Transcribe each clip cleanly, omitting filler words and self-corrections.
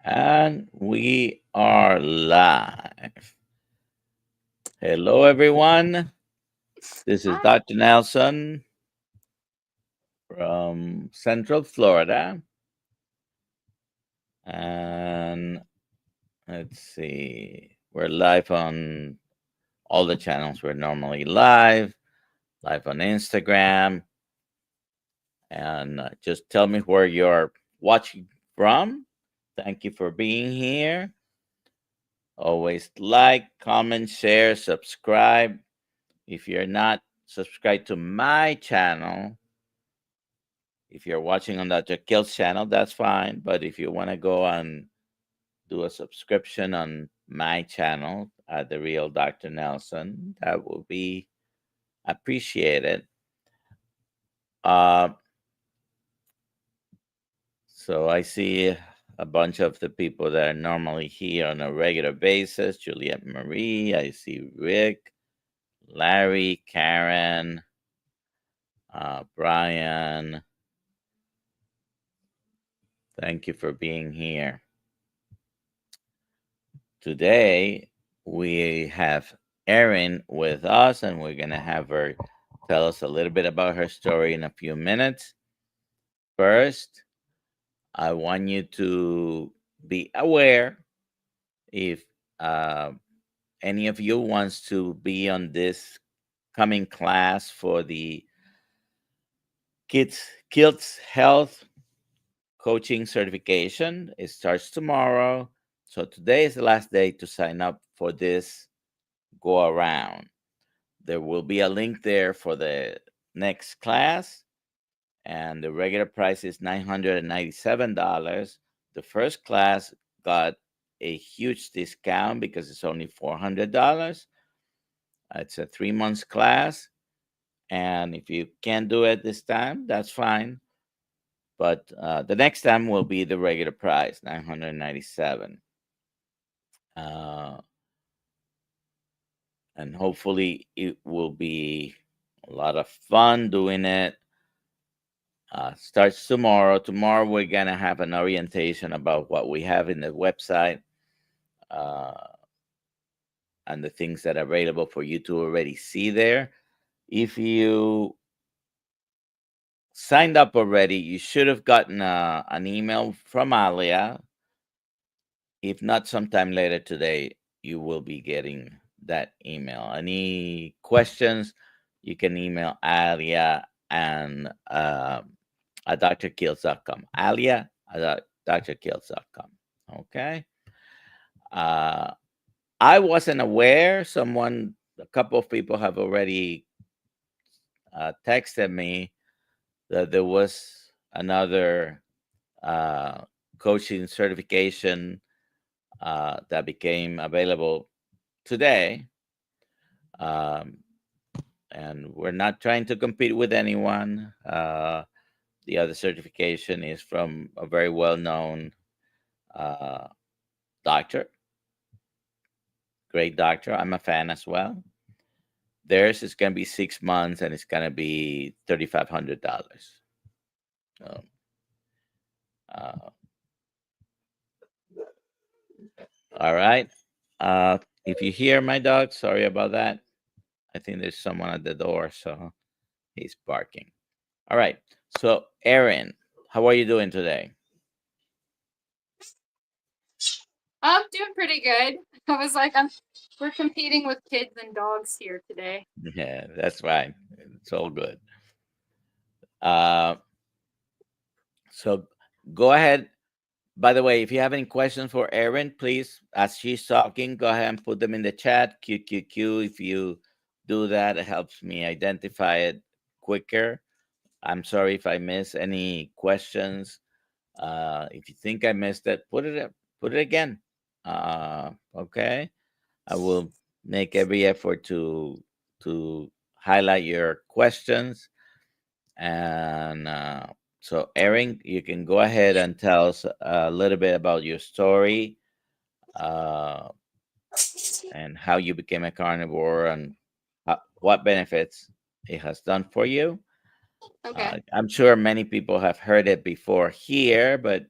And we are live. Hello, everyone. This is Hi. Dr. Nelson from Central Florida. And let's see, we're live on all the channels. We're normally live on Instagram. And just tell me where you're watching from. Thank you for being here. Always like, comment, share, subscribe. If you're not subscribed to my channel, if you're watching on Dr. Kill's channel, that's fine. But if you want to go and do a subscription on my channel at The Real Dr. Nelson, that will be appreciated. Uh, so I see a bunch of the people that are normally here on a regular basis. Juliette Marie, I see Rick, Larry, Karen, Brian. Thank you for being here. Today, we have Erin with us, and we're going to have her tell us a little bit about her story in a few minutes. First, I want you to be aware if uh, any of you wants to be on this coming class for the Kids Health Coaching Certification. It starts tomorrow. So today is the last day to sign up for this go around. There will be a link there for the next class, and the regular price is $997. The first class got a huge discount because it's only $400. It's a 3 months class, and if you can't do it this time, that's fine. But the next time will be the regular price, 997. Uh, and hopefully it will be a lot of fun doing it. Starts tomorrow. Tomorrow we're gonna have an orientation about what we have in the website, uh, and the things that are available for you to already see there. If you signed up already, you should have gotten an email from Alia. If not, sometime later today, you will be getting that email. Any questions, you can email Alia and at drkills.com. Alia at drkills.com. Okay. Uh, I wasn't aware. A couple of people have already texted me that there was another uh, coaching certification that became available today. Um, and we're not trying to compete with anyone. The other certification is from a very well known uh, doctor, great doctor. I'm a fan as well. Theirs is going to be 6 months and it's going to be $3,500. So, uh, all right. If you hear my dog, sorry about that. I think there's someone at the door, so he's barking. All right. So, Erin, how are you doing today? I'm doing pretty good. I was like, we're competing with kids and dogs here today. Yeah, that's right. It's all good. Uh, so, go ahead. By the way, if you have any questions for Erin, please, as she's talking, go ahead and put them in the chat. QQQ. If you do that, it helps me identify it quicker. I'm sorry if I miss any questions. If you think I missed it, put it again. Okay, I will make every effort to highlight your questions. And so, Erin, you can go ahead and tell us a little bit about your story, uh, and how you became a carnivore and what benefits it has done for you. Okay. I'm sure many people have heard it before here, but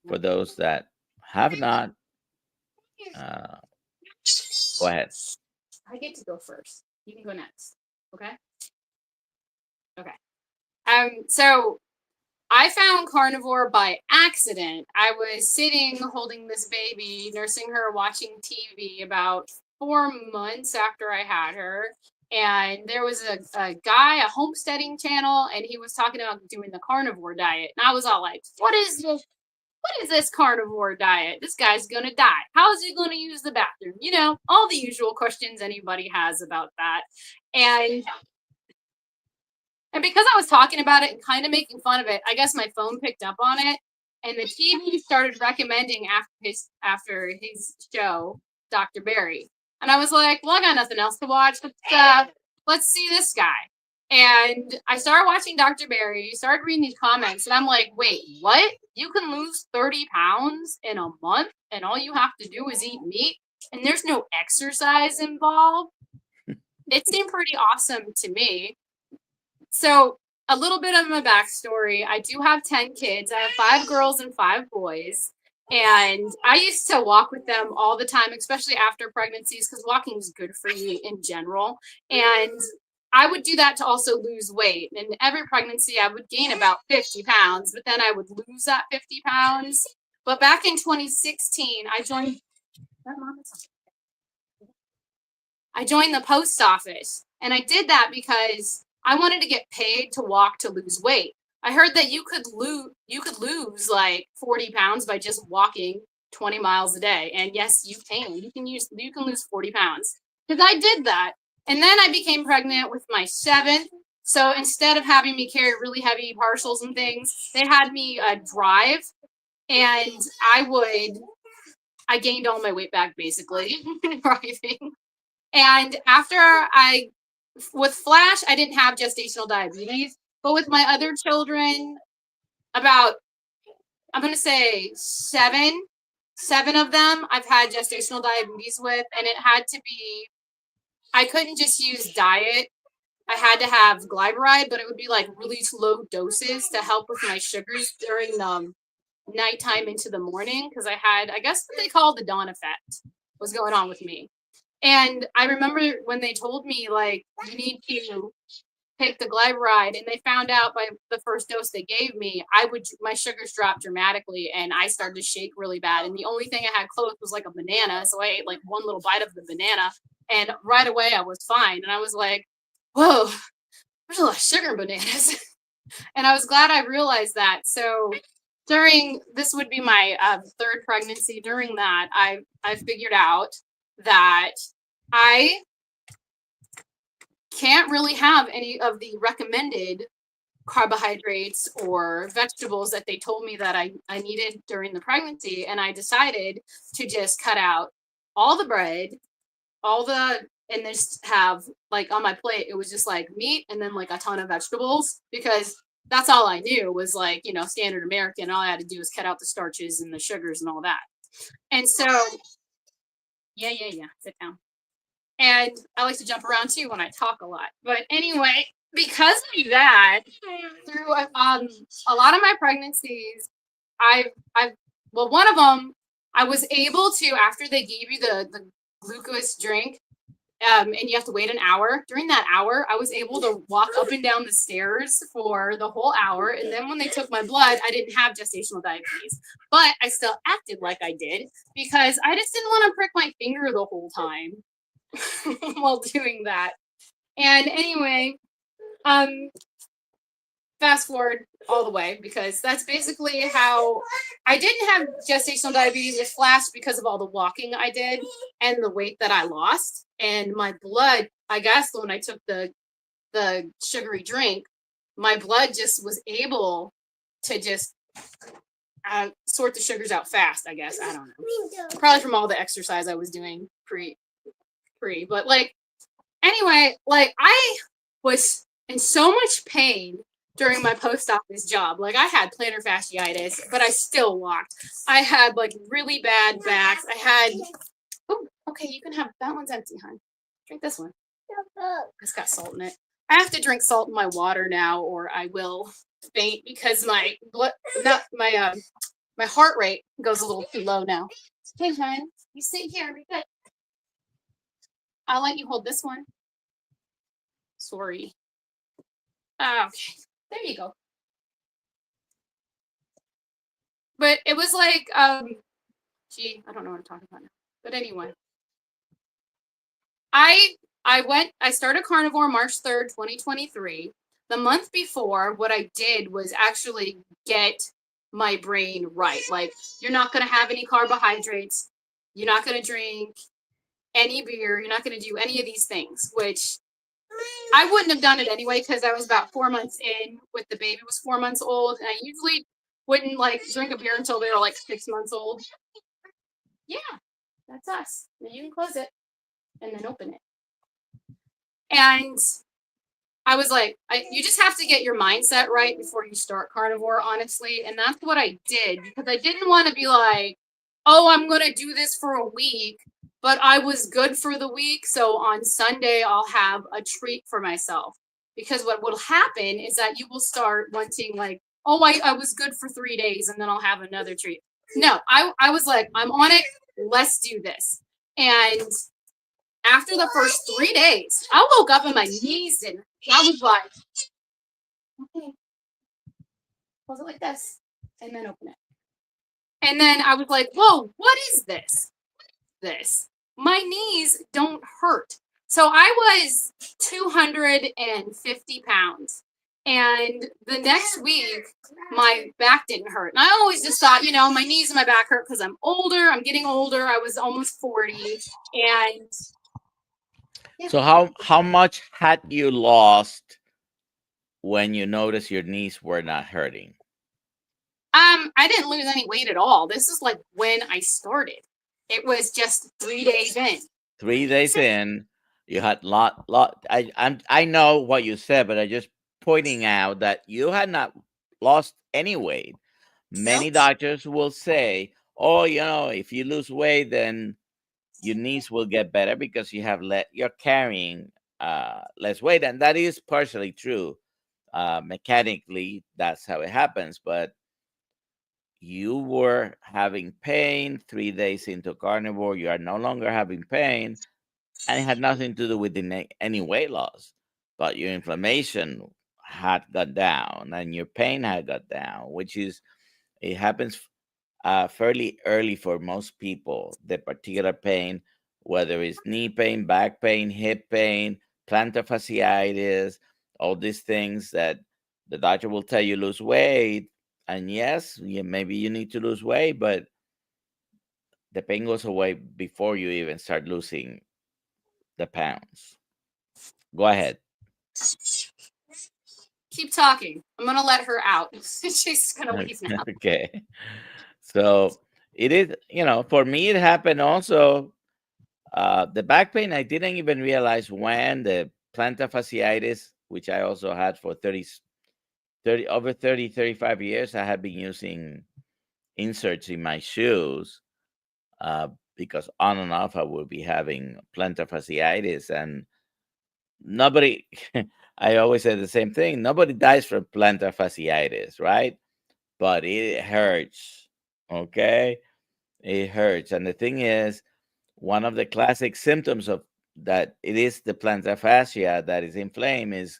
for those that have not, uh, go ahead. I get to go first. You can go next. Okay. Okay. So I found Carnivore by accident. I was sitting holding this baby, nursing her, watching TV about 4 months after I had her. And there was a guy, a homesteading channel, and he was talking about doing the carnivore diet. And I was all like, what is this? What is this carnivore diet? This guy's gonna die. How is he gonna use the bathroom? You know, all the usual questions anybody has about that. And and because I was talking about it and kind of making fun of it, I guess my phone picked up on it, and the TV started recommending after his show, Dr. Barry. And I was like, well, I got nothing else to watch. Let's see this guy. And I started watching Dr. Barry, started reading these comments, and I'm like, wait, what? You can lose 30 pounds in a month, and all you have to do is eat meat, and there's no exercise involved? It seemed pretty awesome to me. So, a little bit of my backstory. I do have 10 kids. I have 5 girls and 5 boys. And I used to walk with them all the time, especially after pregnancies, because walking is good for you in general. And I would do that to also lose weight. And every pregnancy, I would gain about 50 pounds, but then I would lose that 50 pounds. But back in 2016, I joined the post office. And I did that because I wanted to get paid to walk to lose weight. I heard that you could lose like 40 pounds by just walking 20 miles a day. And yes, you can. You can lose 40 pounds. Because I did that. And then I became pregnant with my 7th. So instead of having me carry really heavy parcels and things, they had me drive. And I gained all my weight back basically driving. And with Flash, I didn't have gestational diabetes, but with my other children, I'm going to say seven of them I've had gestational diabetes with, and it had to be, I couldn't just use diet. I had to have glyburide, but it would be like really low doses to help with my sugars during the nighttime into the morning, because I guess what they call the dawn effect was going on with me. And I remember when they told me, like, you need to take the glyburide, and they found out by the first dose they gave me, my sugars dropped dramatically, and I started to shake really bad. And the only thing I had close was like a banana, so I ate like one little bite of the banana, and right away I was fine. And I was like, whoa, there's a lot of sugar in bananas. And I was glad I realized that. So this would be my 3rd pregnancy. During that, I figured out that I can't really have any of the recommended carbohydrates or vegetables that they told me that I needed during the pregnancy. And I decided to just cut out all the bread, and just have, like, on my plate, it was just like meat and then like a ton of vegetables, because that's all I knew was, like, standard American. All I had to do was cut out the starches and the sugars and all that. And so, yeah, sit down. And I like to jump around too when I talk a lot. But anyway, because of that, through a lot of my pregnancies, one of them, I was able to, after they gave you the glucose drink, and you have to wait an hour. During that hour, I was able to walk up and down the stairs for the whole hour. And then when they took my blood, I didn't have gestational diabetes, but I still acted like I did, because I just didn't want to prick my finger the whole time while doing that. And anyway, fast forward all the way, because that's basically how I didn't have gestational diabetes with Flash, because of all the walking I did and the weight that I lost. And my blood, I guess when I took the sugary drink, my blood just was able to just sort the sugars out fast, I guess. I don't know. Probably from all the exercise I was doing pre. But, like, anyway, like, I was in so much pain during my post office job. Like, I had plantar fasciitis, but I still walked. I had, like, really bad backs. Oh, okay, you can have, that one's empty, hon. Drink this one. It's got salt in it. I have to drink salt in my water now, or I will faint, because my My heart rate goes a little too low now. Okay, hon, you sit here. Be good. I'll let you hold this one. Sorry. Okay, there you go. But it was like, gee, I don't know what I'm talking about now. But anyway, I I started Carnivore March 3rd, 2023. The month before, what I did was actually get my brain right. Like, you're not going to have any carbohydrates. You're not going to drink any beer. You're not going to do any of these things, which I wouldn't have done it anyway because I was about 4 months in with the baby was 4 months old. And I usually wouldn't like drink a beer until they were like 6 months old. Yeah, that's us. Now you can close it and then open it. And I was like, you just have to get your mindset right before you start Carnivore, honestly. And that's what I did because I didn't want to be like, oh, I'm going to do this for a week, but I was good for the week. So on Sunday, I'll have a treat for myself. Because what will happen is that you will start wanting, like, oh, I was good for 3 days and then I'll have another treat. No, I was like, I'm on it. Let's do this. And after the first 3 days, I woke up and my knees didn't. I was like, okay, close it like this, and then open it. And then I was like, whoa, what is this? My knees don't hurt. So I was 250 pounds. And the next week, my back didn't hurt. And I always just thought, my knees and my back hurt because I'm older. I'm getting older. I was almost 40. And So how much had you lost when you noticed your knees were not hurting? I didn't lose any weight at all. This is like when I started. It was just 3 days in. 3 days in, you had lot. I know what you said, but I just pointing out that you had not lost any weight. Many doctors will say, "Oh, if you lose weight, then your knees will get better because you're carrying less weight," and that is partially true. Mechanically, that's how it happens, but you were having pain 3 days into Carnivore. You are no longer having pain, and it had nothing to do with any weight loss, but your inflammation had got down and your pain had got down, which is it happens fairly early for most people. The particular pain, whether it's knee pain, back pain, hip pain, plantar fasciitis, all these things that the doctor will tell you lose weight. And yes, maybe you need to lose weight, but the pain goes away before you even start losing the pounds. Go ahead. Keep talking. I'm going to let her out. She's going to leave now. Okay. So it is, for me, it happened also. The back pain, I didn't even realize when the plantar fasciitis, which I also had for 35 years, I had been using inserts in my shoes because on and off I would be having plantar fasciitis. And nobody, I always say the same thing, nobody dies from plantar fasciitis, right? But it hurts, okay? It hurts. And the thing is, one of the classic symptoms of that it is the plantar fascia that is inflamed is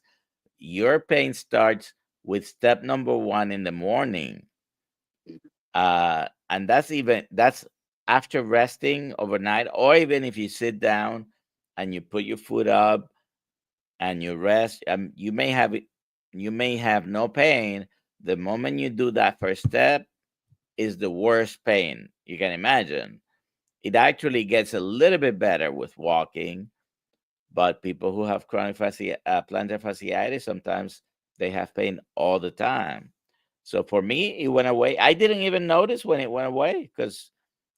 your pain starts with step number 1 in the morning. And that's after resting overnight, or even if you sit down and you put your foot up and you rest, you may have no pain. The moment you do that first step is the worst pain you can imagine. It actually gets a little bit better with walking, but people who have chronic plantar fasciitis, sometimes they have pain all the time. So for me, it went away. I didn't even notice when it went away because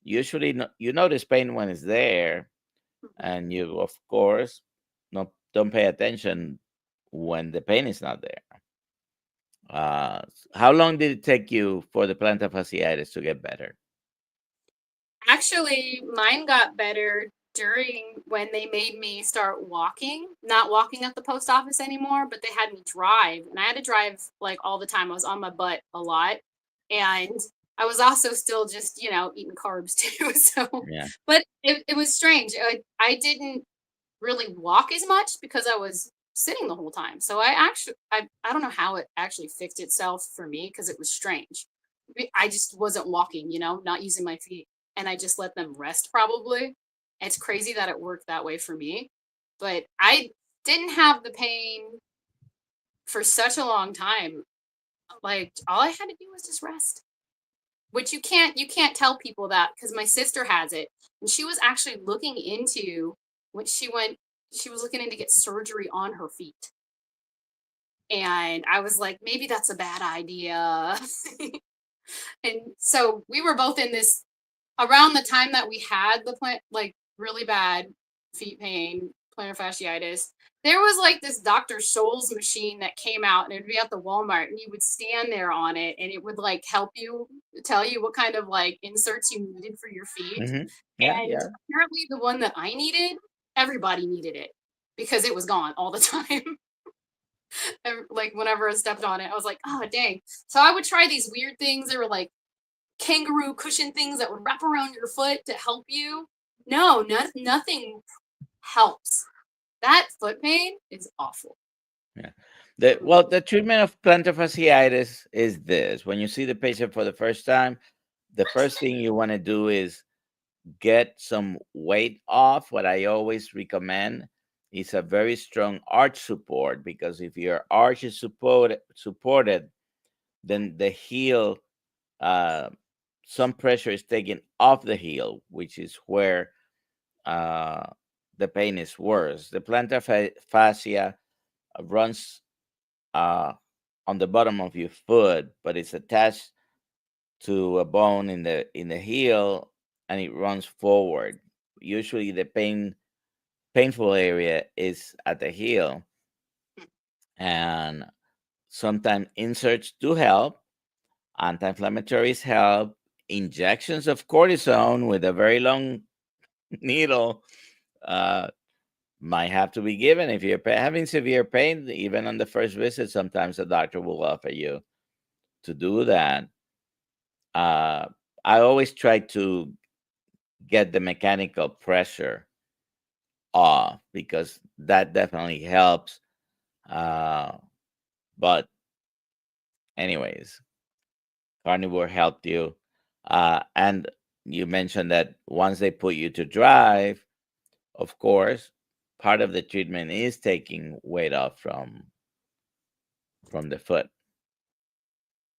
usually you notice pain when it's there, and you, of course, don't pay attention when the pain is not there. How long did it take you for the plantar fasciitis to get better? Actually, mine got better during when they made me start walking, not walking at the post office anymore, but they had me drive. And I had to drive like all the time. I was on my butt a lot. And I was also still just, eating carbs too. So, Yeah. but it was strange. I didn't really walk as much because I was sitting the whole time. So I don't know how it actually fixed itself for me because it was strange. I just wasn't walking, not using my feet, and I just let them rest probably. It's crazy that it worked that way for me, but I didn't have the pain for such a long time. Like all I had to do was just rest. Which you can't tell people that because my sister has it, and she was actually looking into when she was looking into get surgery on her feet. And I was like, maybe that's a bad idea. And so we were both in this around the time that we had the plant like really bad feet pain, plantar fasciitis. There was like this Dr. Scholl's machine that came out, and it'd be at the Walmart, and you would stand there on it, and it would like help you tell you what kind of like inserts you needed for your feet. Hmm. Yeah, And yeah. apparently the one that I needed, everybody needed it because it was gone all the time. Like whenever I stepped on it, I was like, oh dang. So I would try these weird things. They were like kangaroo cushion things that would wrap around your foot to help you. No, nothing helps. That foot pain is awful. Yeah. The treatment of plantar fasciitis is this: when you see the patient for the first time, the first thing you want to do is get some weight off. What I always recommend is a very strong arch support, because if your arch is supported, then the heel, uh, some pressure is taken off the heel, which is where uh, the pain is worse. The plantar fascia runs uh, on the bottom of your foot, but it's attached to a bone in the heel, and it runs forward. Usually, the painful area is at the heel, and sometimes inserts do help. Anti-inflammatories help. Injections of cortisone with a very long needle uh, might have to be given if you're having severe pain. Even on the first visit, sometimes the doctor will offer you to do that. uh, I always try to get the mechanical pressure off, because that definitely helps. Uh, but, anyways, Carnivore helped you. And you mentioned that once they put you to drive, of course, part of the treatment is taking weight off from the foot.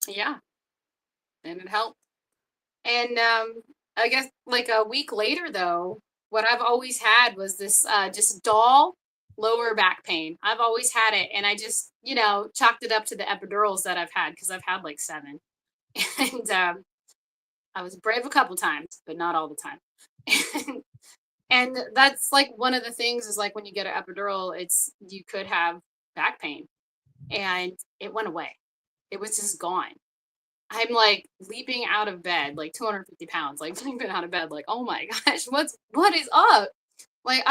Yeah, and it helped. And I guess like a week later, though, what I've always had was this just dull lower back pain. I've always had it, and I just chalked it up to the epidurals that I've had because I've had like seven. And I was brave a couple times, but not all the time. And that's like one of the things is like when you get an epidural, it's you could have back pain, and it went away. It was just gone. I'm like leaping out of bed, like 250 pounds, like leaping out of bed, like, oh my gosh, what is up? Like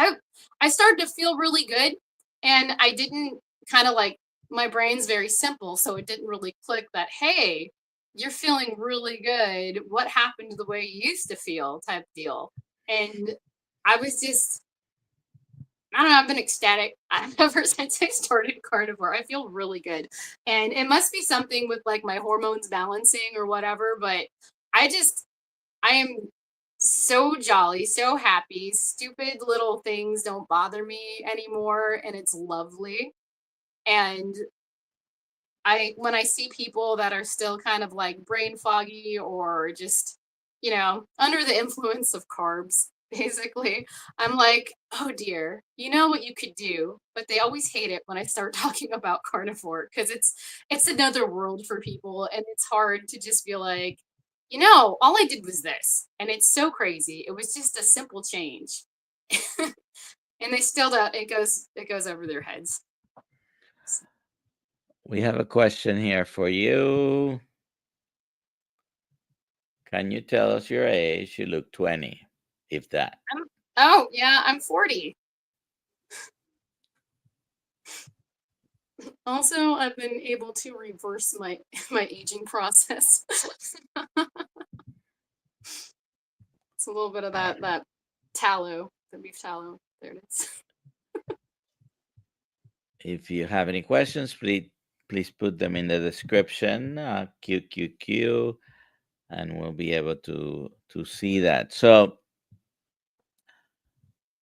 I started to feel really good, and I didn't kind of like my brain's very simple, so it didn't really click that, hey, you're feeling really good. What happened to the way you used to feel type deal? And I was just I don't know, I've been ecstatic ever since I started carnivore. I feel really good. And it must be something with like my hormones balancing or whatever, but I just I am so jolly, so happy. Stupid little things don't bother me anymore, and it's lovely. And I when I see people that are still kind of like brain foggy or just, under the influence of carbs, basically, I'm like, oh dear, you know what you could do, but they always hate it when I start talking about carnivore because it's another world for people, and it's hard to just be like, all I did was this, and it's so crazy. It was just a simple change. And they still don't it goes over their heads. We have a question here for you. Can you tell us your age? You look 20, if that. I'm, oh yeah, I'm 40. Also, I've been able to reverse my my aging process. It's a little bit of that tallow, the beef tallow. There it is. If you have any questions, please put them in the description. QQQ, and we'll be able to see that. So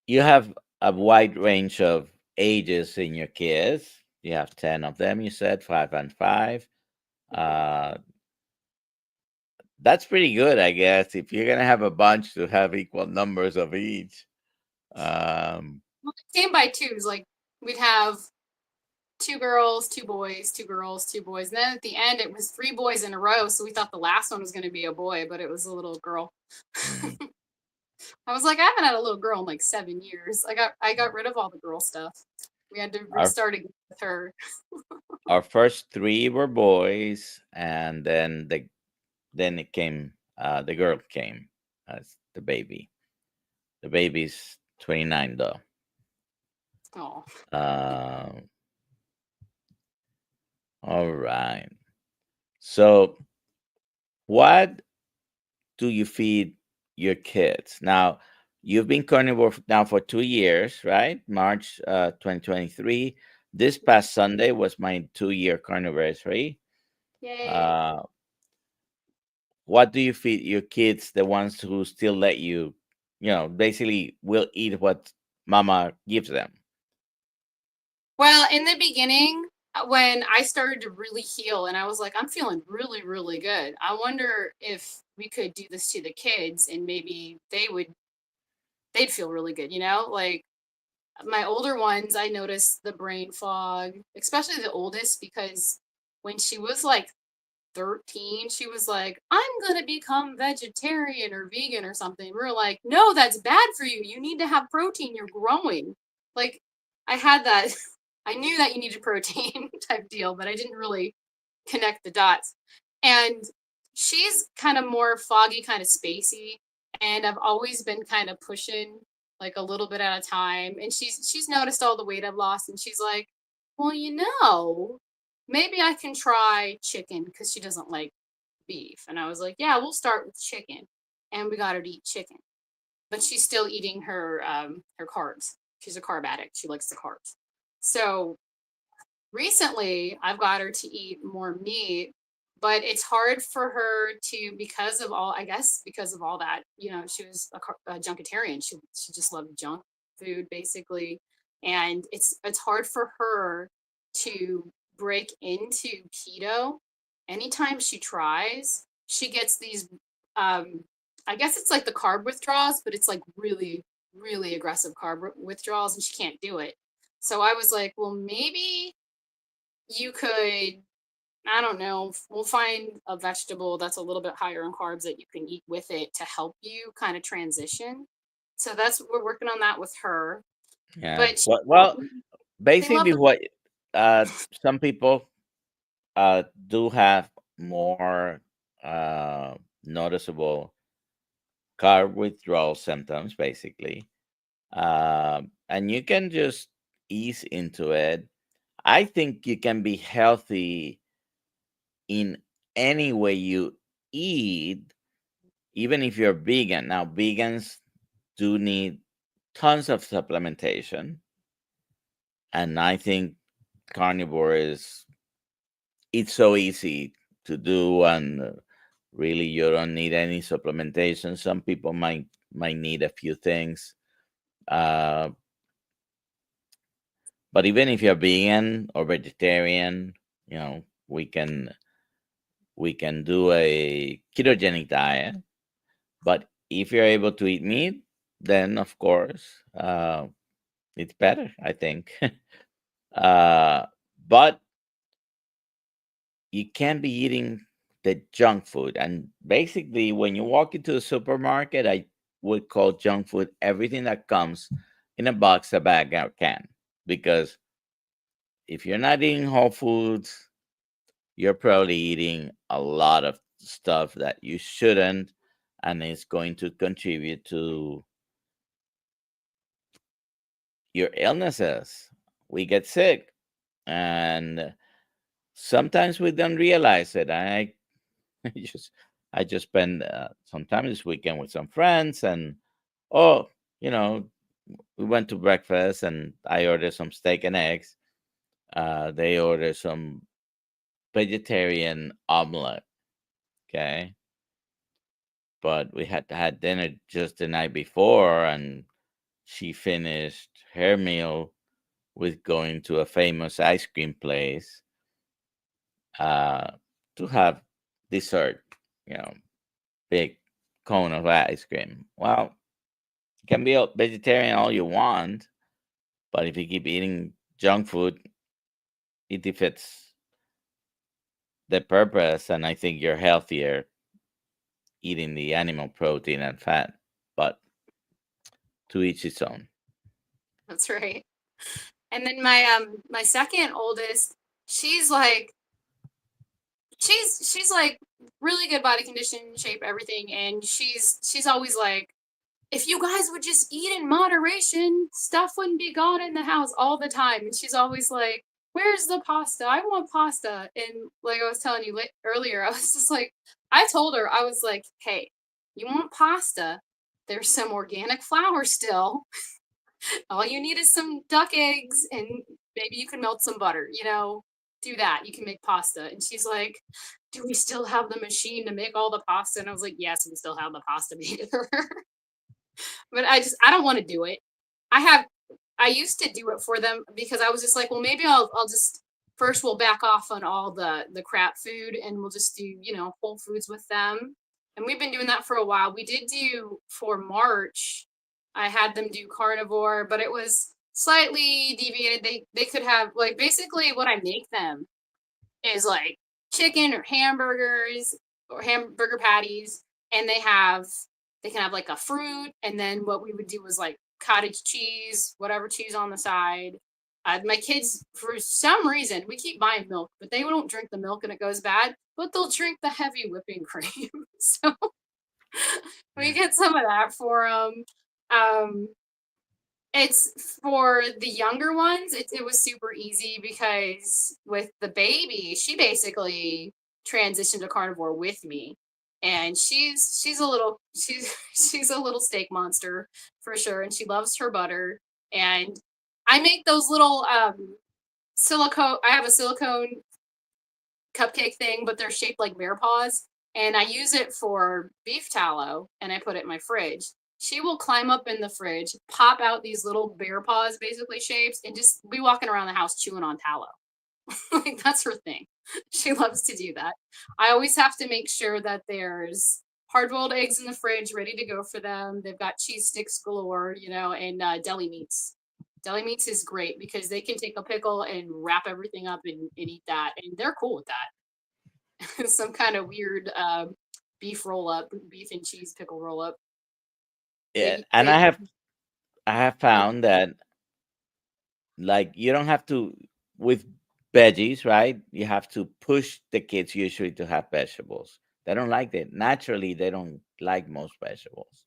you have a wide range of ages in your kids. You have 10 of them. You said 5 and 5. Uh, that's pretty good, I guess. If you're gonna have a bunch, to have equal numbers of each. Um, Well, it came by twos. Like we'd have two girls, two boys, two girls, two boys. And then at the end, it was three boys in a row. So we thought the last one was going to be a boy, but it was a little girl. mm. I was like, I haven't had a little girl in like 7 years. I got rid of all the girl stuff. We had to our restart again with her. our first three were boys, and then it came. The girl came as the baby. The baby's 29 though. Oh, Uh, all right. So, what do you feed your kids now? You've been carnivore now for 2 years, right? March 2023. This past Sunday was my 2 year carnivore. yay. Uh, what do you feed your kids, the ones who still let you, basically will eat what mama gives them? Well, in the beginning, when I started to really heal and I was like, I'm feeling really, really good. I wonder if we could do this to the kids and maybe they'd feel really good, you know? Like my older ones, I noticed the brain fog, especially the oldest, because when she was like 13, she was like, I'm going to become vegetarian or vegan or something. We are like, no, that's bad for you. You need to have protein. You're growing. Like, I had that, I knew that you needed protein type deal, but I didn't really connect the dots. And she's kind of more foggy, kind of spacey. And I've always been kind of pushing like a little bit at a time. And she's noticed all the weight I've lost, and she's like, well, maybe I can try chicken because she doesn't like beef. And I was like, yeah, we'll start with chicken. And we got her to eat chicken. But she's still eating her carbs. She's a carb addict. She likes the carbs. So recently I've got her to eat more meat, but it's hard for her to, because of all, I guess because of all that, she was a junketarian. She just loved junk food basically. And it's hard for her to break into keto. Anytime she tries, she gets these I guess it's like the carb withdrawals, but it's like really, really aggressive carb withdrawals, and she can't do it. So I was like, well, maybe you could, I don't know, we'll find a vegetable that's a little bit higher in carbs that you can eat with it to help you kind of transition. So we're working on that with her. Yeah. But Well, they love basically, the what some people do have more noticeable carb withdrawal symptoms, basically. And you can just ease into it. I think you can be healthy in any way you eat, even if you're vegan. Now, vegans do need tons of supplementation, and I think carnivore is it's so easy to do, and really you don't need any supplementation. Some people might need a few things, uh, but even if you're vegan or vegetarian, you know we can do a ketogenic diet. But if you're able to eat meat, then of course it's better, I think. uh, but you can't be eating the junk food. And basically, when you walk into the supermarket, I would call junk food everything that comes in a box, a bag, or can. Because if you're not eating whole foods, you're probably eating a lot of stuff that you shouldn't, and it's going to contribute to your illnesses. We get sick. and sometimes we don't realize it. I just I just spend some time this weekend with some friends, and oh, you know, we went to breakfast, and I ordered some steak and eggs. They ordered some vegetarian omelet. Okay, but we had dinner just the night before, and she finished her meal with going to a famous ice cream place uh, to have dessert. You know, big cone of ice cream. Well, you can be a vegetarian all you want, but if you keep eating junk food, it defeats the purpose. And I think you're healthier eating the animal protein and fat. But to each its own. That's right. And then my second oldest, she's like she's like really good body condition, shape, everything, and she's always like, if you guys would just eat in moderation, stuff wouldn't be gone in the house all the time. And she's always like, where's the pasta? I want pasta. And like I was telling you earlier, I was just like, I told her, I was like, hey, you want pasta? There's some organic flour still. All you need is some duck eggs and maybe you can melt some butter, do that. You can make pasta. And she's like, do we still have the machine to make all the pasta? And I was like, yes, we still have the pasta maker. But I don't want to do it. I used to do it for them because I was just like, well, maybe I'll just first we'll back off on all the crap food and we'll just do, whole foods with them. And we've been doing that for a while. We did do for March, I had them do carnivore, but it was slightly deviated. They could have like basically what I make them is like chicken or hamburgers or hamburger patties, and they can have like a fruit, and then what we would do was like cottage cheese, whatever cheese on the side. My kids, for some reason, we keep buying milk, but they don't drink the milk and it goes bad, but they'll drink the heavy whipping cream. So we get some of that for them. It's for the younger ones, it was super easy because with the baby, she basically transitioned to carnivore with me. And she's a little she's a little steak monster for sure, and she loves her butter. And I make those little silicone I have a silicone cupcake thing, but they're shaped like bear paws. And I use it for beef tallow and I put it in my fridge. She will climb up in the fridge, pop out these little bear paws, basically shapes, and just be walking around the house chewing on tallow. Like that's her thing. She loves to do that. I always have to make sure that there's hard boiled eggs in the fridge ready to go for them. They've got cheese sticks galore, and deli meats. Deli meats is great because they can take a pickle and wrap everything up and eat that, and they're cool with that. Some kind of weird beef roll up, beef and cheese pickle roll up. Yeah, They and they I have oh, found that like you don't have to with veggies, right? You have to push the kids usually to have vegetables. They don't like it. Naturally, they don't like most vegetables.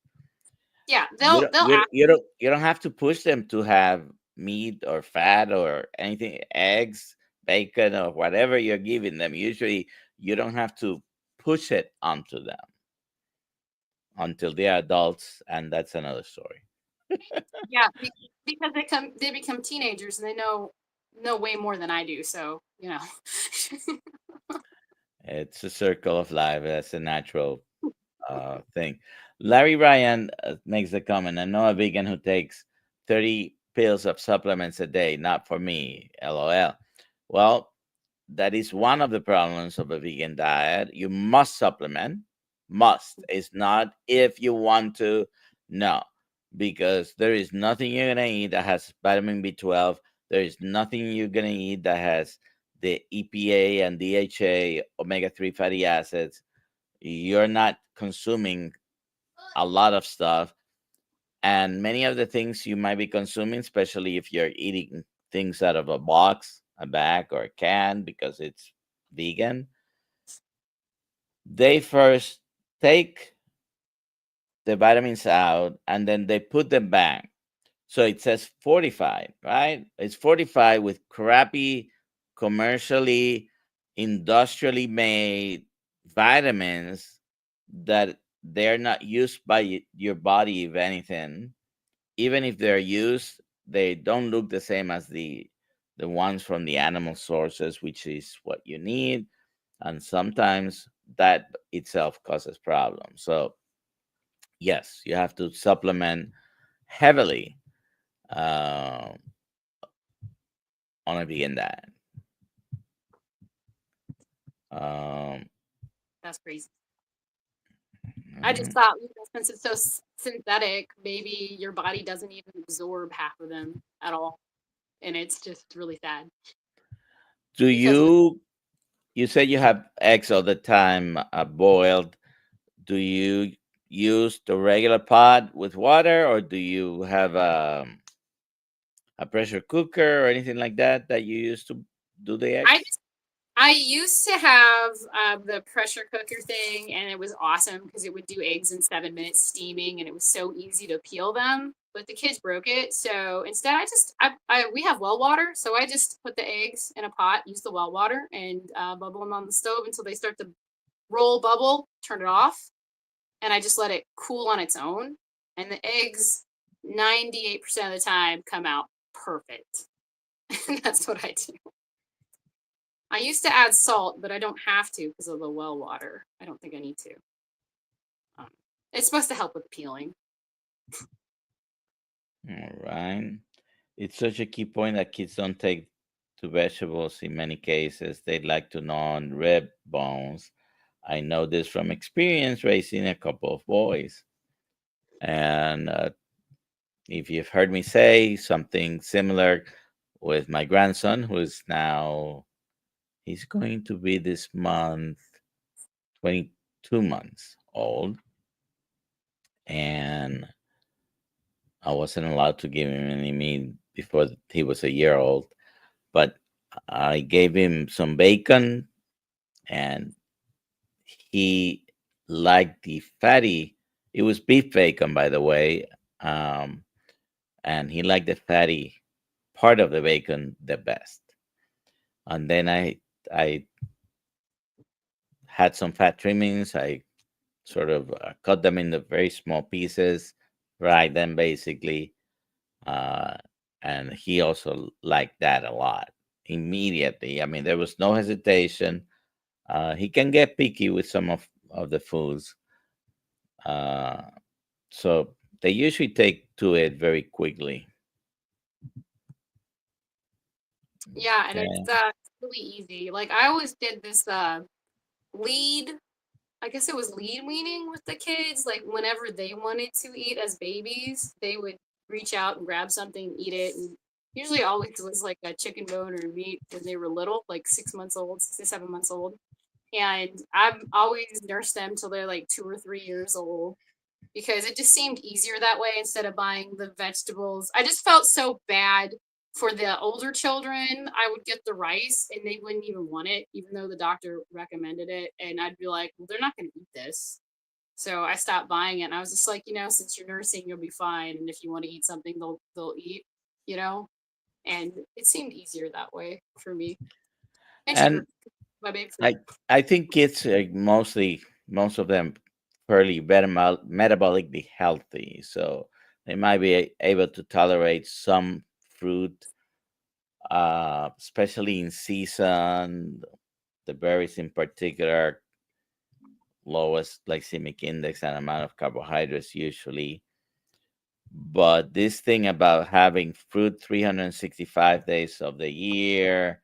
yeah, they'll ask. You don't have to push them to have meat or fat or anything, eggs, bacon or whatever you're giving them. Usually, you don't have to push it onto them until they are adults, and that's another story. Yeah, because they become teenagers and they know way more than I do. So It's a circle of life. That's a natural thing. Larry Ryan makes the comment: I know a vegan who takes 30 pills of supplements a day. Not for me. LOL. Well, that is one of the problems of a vegan diet. You must supplement. Must. It's not if you want to. No, because there is nothing you're gonna eat that has vitamin B12. There is nothing you're gonna eat that has the EPA and DHA omega-3 fatty acids. You're not consuming a lot of stuff, and many of the things you might be consuming, especially if you're eating things out of a box, a bag, or a can because it's vegan, they first take the vitamins out and then they put them back. So it says fortified, right? It's fortified with crappy commercially, industrially made vitamins that they're not used by your body, if anything. Even if they're used, they don't look the same as the ones from the animal sources, which is what you need. And sometimes that itself causes problems. So yes, you have to supplement heavily uh, on a vegan diet. Um, That's crazy. I just mhm. thought, since it's so synthetic, maybe your body doesn't even absorb half of them at all, and it's just really sad Do because you say you have eggs all the time boiled? Do you use the regular pot with water, or do you have a pressure cooker or anything like that that you use to do the I eggs? I used to have the pressure cooker thing, and it was awesome because it would do eggs in 7 minutes steaming, and it was so easy to peel them. But the kids broke it, so instead, we have well water, so I just put the eggs in a pot, use the well water, and bubble them on the stove until they start to roll bubble. Turn it off, and I just let it cool on its own. And the eggs, 98% of the time, come out perfect. And that's what I do. I used to add salt, but I don't have to because of the well water. I don't think I need to. Um, it's supposed to help with peeling. All right. It's such a key point that kids don't take to vegetables in many cases. They like to gnaw on rib bones. I know this from experience raising a couple of boys. And if you've heard me say something similar with my grandson, who is now, he's going to be this month 22 months old. And I wasn't allowed to give him any meat before he was a year old, but I gave him some bacon, and he liked the fatty. It was beef bacon, by the way, um, and he liked the fatty part of the bacon the best. And then I had some fat trimmings. I sort of cut them into very small pieces, fried them basically, uh, and he also liked that a lot immediately. I mean, there was no hesitation. He can get picky with some of the foods, uh, so they usually take to it very quickly. Yeah, and Okay. it's really easy. Like I always did this lead. I guess it was lead weaning with the kids. Like whenever they wanted to eat as babies, they would reach out and grab something, eat it, and usually always was like a chicken bone or meat when they were little, like 6 months old, 6 to 7 months old. And I've always nursed them till they're like 2 or 3 years old because it just seemed easier that way instead of buying the vegetables. I just felt so bad for the older children. I would get the rice and they wouldn't even want it, even though the doctor recommended it. And I'd be like, well, they're not going to eat this. So I stopped buying it. And I was just like, since you're nursing, you'll be fine. And if you want to eat something, they'll eat, you know. And it seemed easier that way for me and cheaper. And My baby food. I think kids are mostly, most of them, fairly metabolically healthy, so they might be able to tolerate some fruit, especially in season. The berries, in particular, lowest glycemic index and amount of carbohydrates usually. But this thing about having fruit 365 days of the year,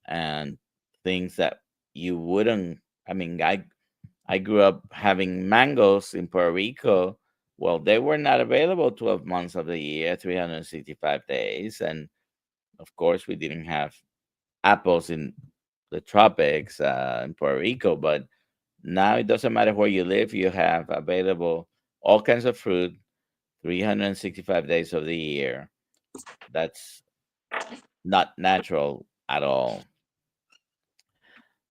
and things that you wouldn't, I mean, I grew up having mangoes in Puerto Rico. Well, they were not available 12 months of the year, 365 days. And of course, we didn't have apples in the tropics in Puerto Rico. But now it doesn't matter where you live, you have available all kinds of fruit 365 days of the year. That's not natural at all.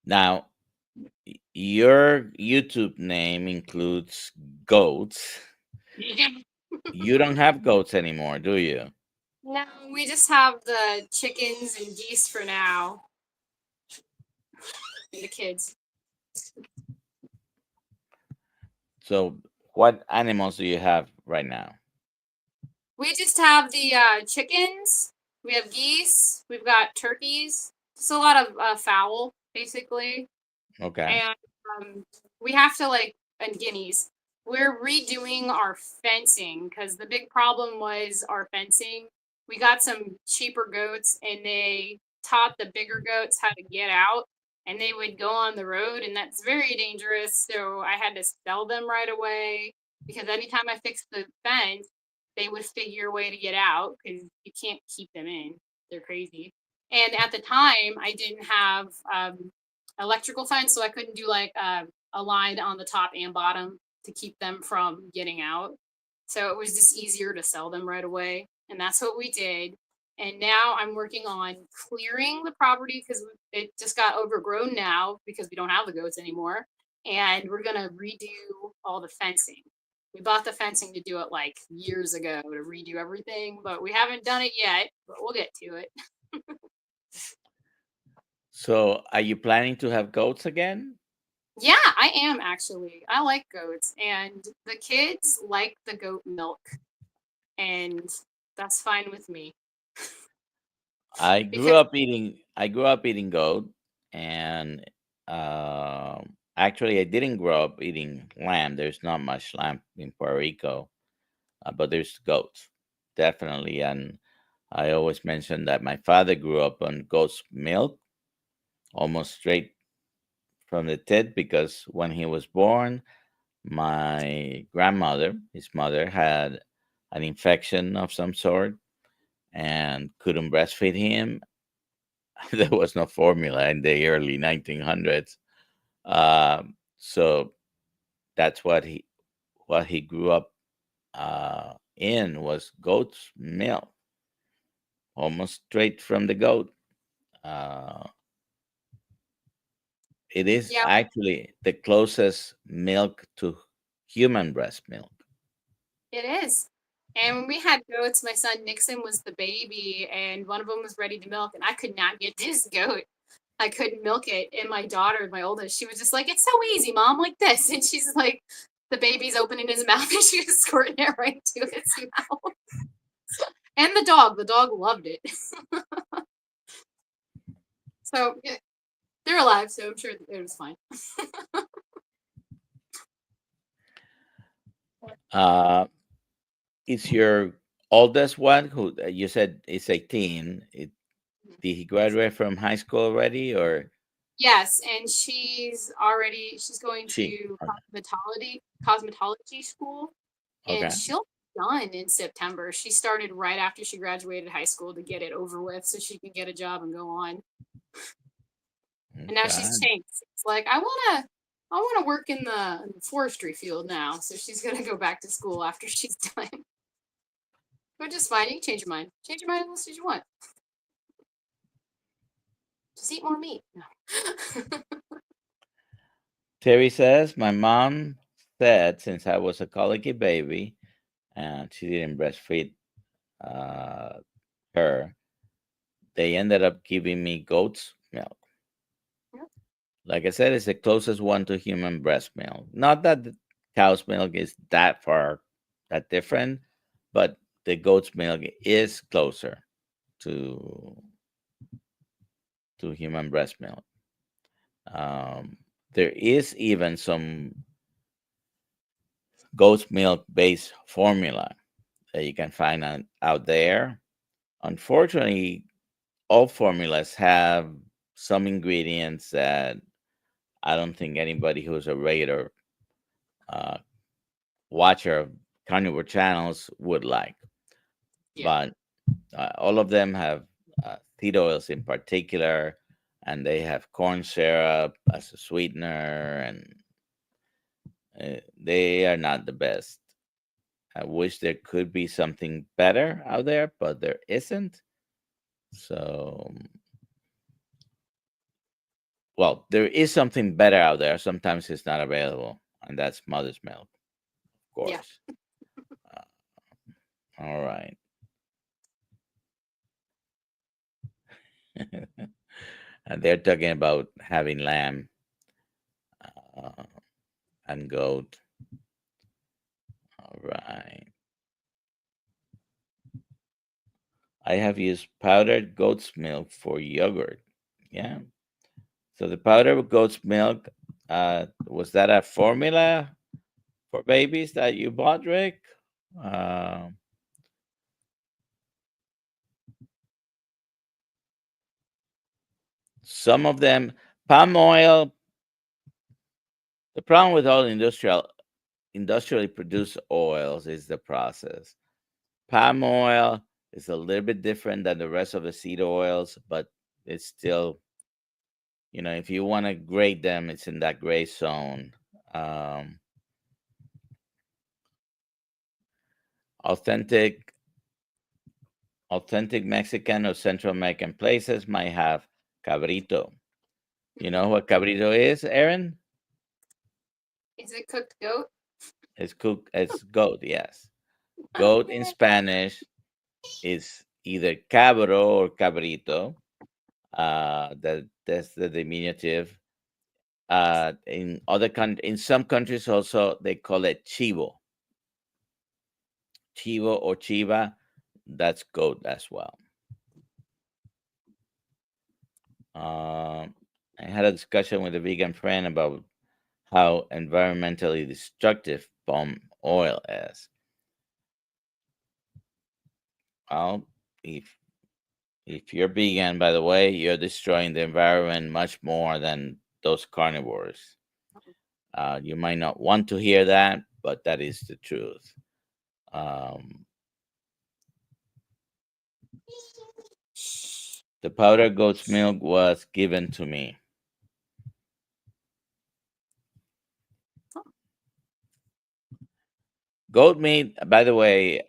Now, your YouTube name includes goats. You don't have goats anymore, do you? No, we just have the chickens and geese for now. and the kids. So, what animals do you have right now? We just have the chickens. We have geese. We've got turkeys. Just a lot of fowl, basically. Okay. And we have to and guineas. We're redoing our fencing because the big problem was our fencing. We got some cheaper goats and they taught the bigger goats how to get out and they would go on the road and that's very dangerous. So I had to sell them right away because anytime I fixed the fence, they would figure a way to get out because you can't keep them in. They're crazy. And at the time, I didn't have electrical fence, so I couldn't do a line on the top and bottom to keep them from getting out. So it was just easier to sell them right away, and that's what we did. And now I'm working on clearing the property because it just got overgrown now because we don't have the goats anymore. And we're gonna redo all the fencing. We bought the fencing to do it like years ago to redo everything, but we haven't done it yet, but we'll get to it. So, are you planning to have goats again? Yeah, I am actually. I like goats, and the kids like the goat milk, and that's fine with me because I grew up eating goat, and actually, I didn't grow up eating lamb. There's not much lamb in Puerto Rico, but there's goats definitely. And I always mention that my father grew up on goat's milk, almost straight from the tit, because when he was born, my grandmother, his mother, had an infection of some sort and couldn't breastfeed him. There was no formula in the early 1900s. So that's what he grew up in was goat's milk, almost straight from the goat. Uh, it is yeah, actually the closest milk to human breast milk. it is. And when we had goats, my son Nixon was the baby, and one of them was ready to milk, and I could not get this goat. I couldn't milk it, and my daughter, my oldest, she was just like, "It's so easy, mom, like this," and she's like, the baby's opening his mouth, and she was squirting it right to his mouth. And the dog loved it. So yeah, they're alive, so I'm sure it was fine. Uh, is your oldest one who you said is 18? Did he graduate from high school already, or Yes, and she's going she? to Okay. cosmetology school, and Okay. she'll be done in September. She started right after she graduated high school to get it over with, so she can get a job and go on. And now she's Okay. changed. It's like I wanna work in the forestry field now, so she's gonna go back to school after she's done. Which is fine. You can change your mind. Change your mind as much as you want. Just eat more meat. No. Terry says, my mom said since I was a colicky baby and she didn't breastfeed uh, her, they ended up giving me goat's milk. Like I said, it's the closest one to human breast milk. Not that the cow's milk is that different, but the goat's milk is closer to human breast milk. There is even some goat's milk based formula that you can find out there. Unfortunately, all formulas have some ingredients that I don't think anybody who's a regular uh, watcher of carnivore channels would like. Yeah. But all of them have seed oils in particular, and they have corn syrup as a sweetener, and they are not the best. I wish there could be something better out there, but there isn't. So, well, there is something better out there. Sometimes it's not available, and that's mother's milk, of Yeah. course. Uh, all right. They're talking about having lamb uh, and goat. All right. I have used powdered goat's milk for yogurt. Yeah. So the powdered goat's milk, was that a formula for babies that you bought, Rick? Uh, some of them, palm oil. The problem with all industrially produced oils is the process. Palm oil is a little bit different than the rest of the seed oils, but it's still, if you want to grade them, it's in that gray zone. Um, authentic, authentic Mexican or Central American places might have cabrito. You know what cabrito is, Aaron? Is it cooked goat? It's cooked as goat. Yes, goat in Spanish is either cabro or cabrito. That's the diminutive. In some countries also they call it chivo or chiva. That's goat as well. Um, I had a discussion with a vegan friend about how environmentally destructive palm oil is. Well, if if you're vegan, by the way, you're destroying the environment much more than those carnivores. You might not want to hear that, but that is the truth. Um, the powdered goat's milk was given to me. Goat meat, by the way,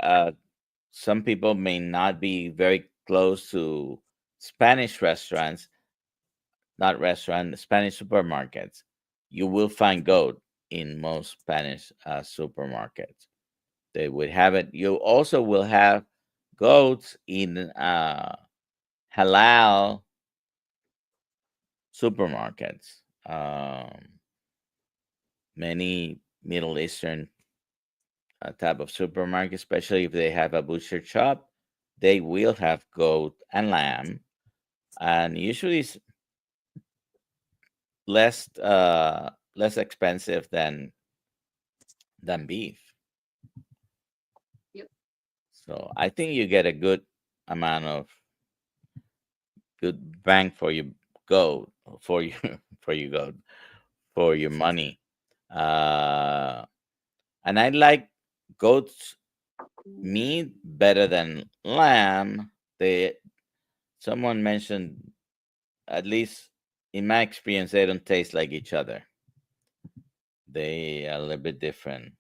some people may not be very close to Spanish restaurants, not restaurant, Spanish supermarkets. You will find goat in most Spanish supermarkets. They would have it. You also will have goats in halal supermarkets. Many Middle Eastern type of supermarket, especially if they have a butcher shop, they will have goat and lamb, and usually it's less expensive than beef. Yep. So I think you get a good bang for your goat for your for your goat for your money. Uh, and I like goat's meat better than lamb. They Someone mentioned, at least in my experience, they don't taste like each other. They are a little bit different.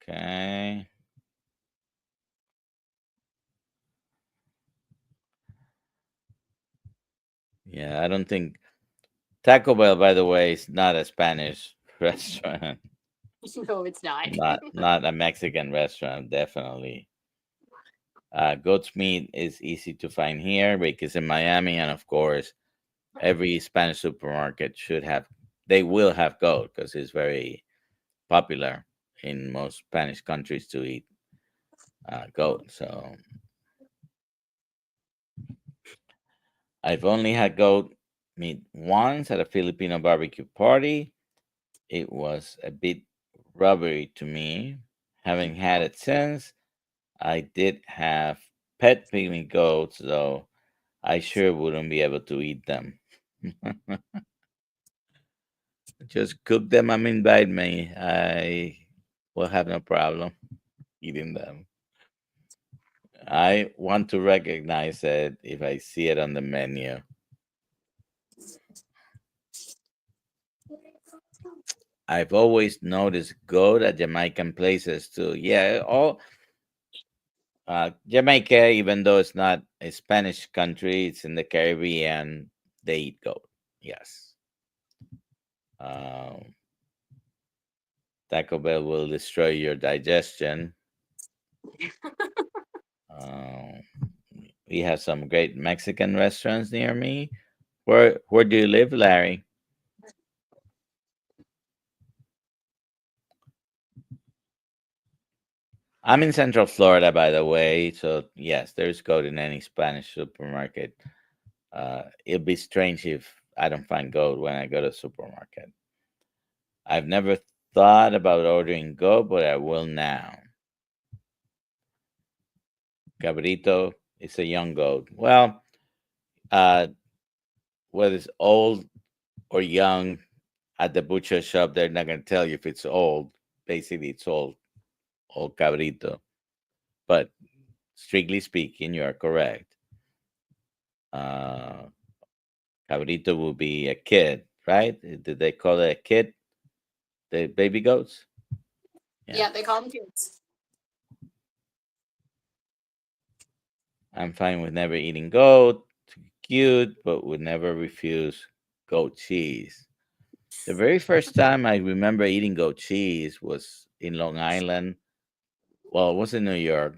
Okay. Yeah, I don't think Taco Bell, by the way, is not a Spanish restaurant. No, it's not. Not a Mexican restaurant, definitely. Goat's meat is easy to find here because in Miami, and of course, every Spanish supermarket they will have goat because it's very popular in most Spanish countries to eat goat. So I've only had goat meat once at a Filipino barbecue party. It was a bit rubbery to me. Having had it since, I did have pet pygmy goats, though I sure wouldn't be able to eat them. Just cook them and invite me. I will have no problem eating them. I want to recognize it if I see it on the menu. I've always noticed goat at Jamaican places too. Yeah, all Jamaica, even though it's not a Spanish country, it's in the Caribbean. They eat goat. Yes. Um, Taco Bell will destroy your digestion. Um, We have some great Mexican restaurants near me. Where do you live, Larry? I'm in Central Florida, by the way. So yes, there's goat in any Spanish supermarket. It'd be strange if I don't find goat when I go to the supermarket. I've never thought about ordering goat, but I will now. Cabrito is a young goat. Well, uh, whether it's old or young, at the butcher shop, they're not going to tell you if it's old. Basically, it's old cabrito. But strictly speaking, you are correct. Uh, Cabrito will be a kid, right? Did they call it a kid? The baby goats? Yeah. Yeah, they call them kids. I'm fine with never eating goat. Cute, but would never refuse goat cheese. The very first time I remember eating goat cheese was in Long Island. Well, it was in New York,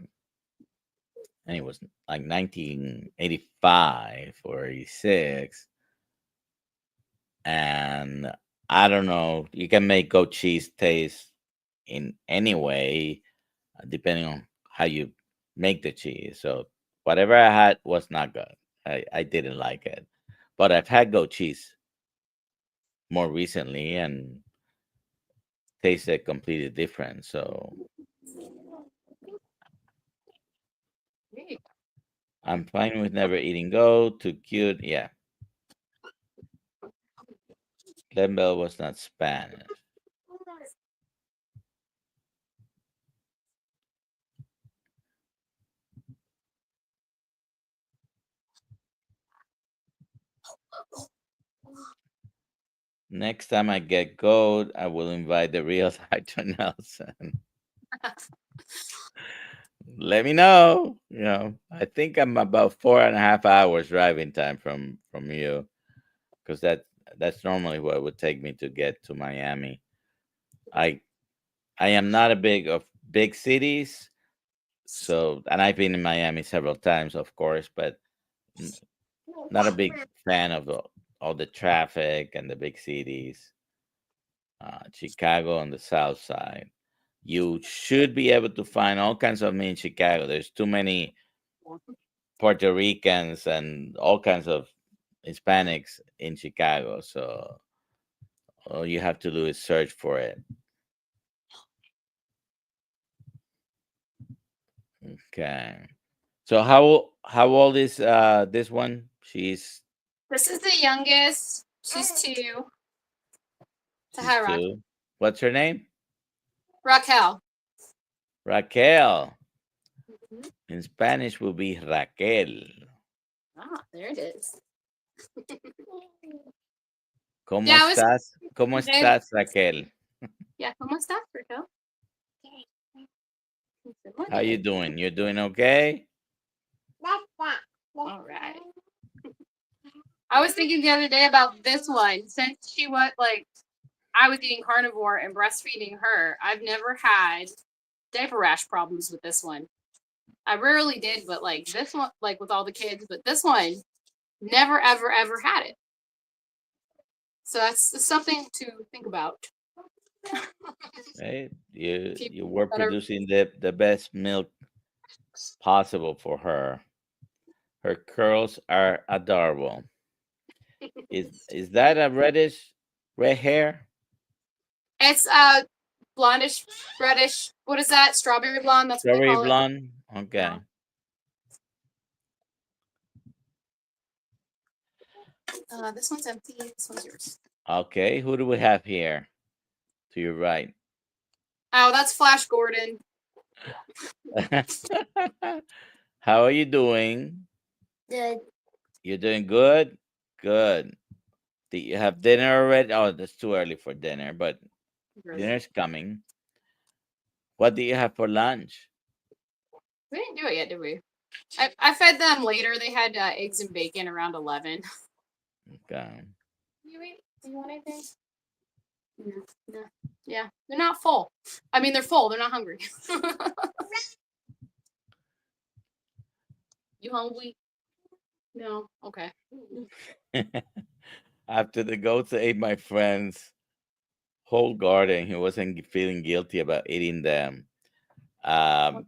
and it was like 1985 or 86. And I don't know, you can make goat cheese taste in any way, depending on how you make the cheese. So whatever I had was not good. I didn't like it. But I've had goat cheese more recently and tasted completely different. So I'm fine with never eating goat. Too cute. Yeah. Glenbell was not Spanish. Next time I get goat, I will invite the real Dr. Nelson. Let me know. I think I'm about 4.5 hours driving time from you, because that's normally what it would take me to get to Miami. I I am not a big cities, so and I've been in Miami several times, of course, but n- not a big fan of all the traffic and the big cities. Chicago on the south side. You should be able to find all kinds of me in Chicago. There's too many Puerto Ricans and all kinds of Hispanics in Chicago. So all you have to do is search for it. Okay. So how old is this one? This is the youngest. She's 2. So She's hi, two. What's her name? Raquel. Raquel. Mhm. In Spanish will be Raquel. Ah, there it is. ¿Cómo Yeah, I was. estás? ¿Cómo They, estás, Raquel? yeah, ¿cómo estás, Raquel? Muy How you bien. doing? You doing okay? All right. I was thinking the other day about this one. Since she was like, I was eating carnivore and breastfeeding her, I've never had diaper rash problems with this one. I rarely did, but like this one, like with all the kids, but this one never, ever, ever had it. So that's something to think about. Right? You People were that are producing the best milk possible for her. Her curls are adorable. Is that a red hair? it's blondish, reddish. What is that? Strawberry blonde. That's what they Strawberry call it. blonde? Yeah. Okay. This one's empty. This one's yours. Okay. Who do we have here to your right? Oh, that's Flash Gordon. How are you doing? Good. You're doing good? Good. Did you have dinner already? Oh, that's too early for dinner, but dinner's coming. What do you have for lunch? We didn't do it yet, did we? I fed them later. They had eggs and bacon around 11. Okay. Do you want anything? No, no. Yeah, they're not full. I mean, they're full. They're not hungry. You hungry? No. Okay. After the goats ate my friend's whole garden, he wasn't feeling guilty about eating them. Um,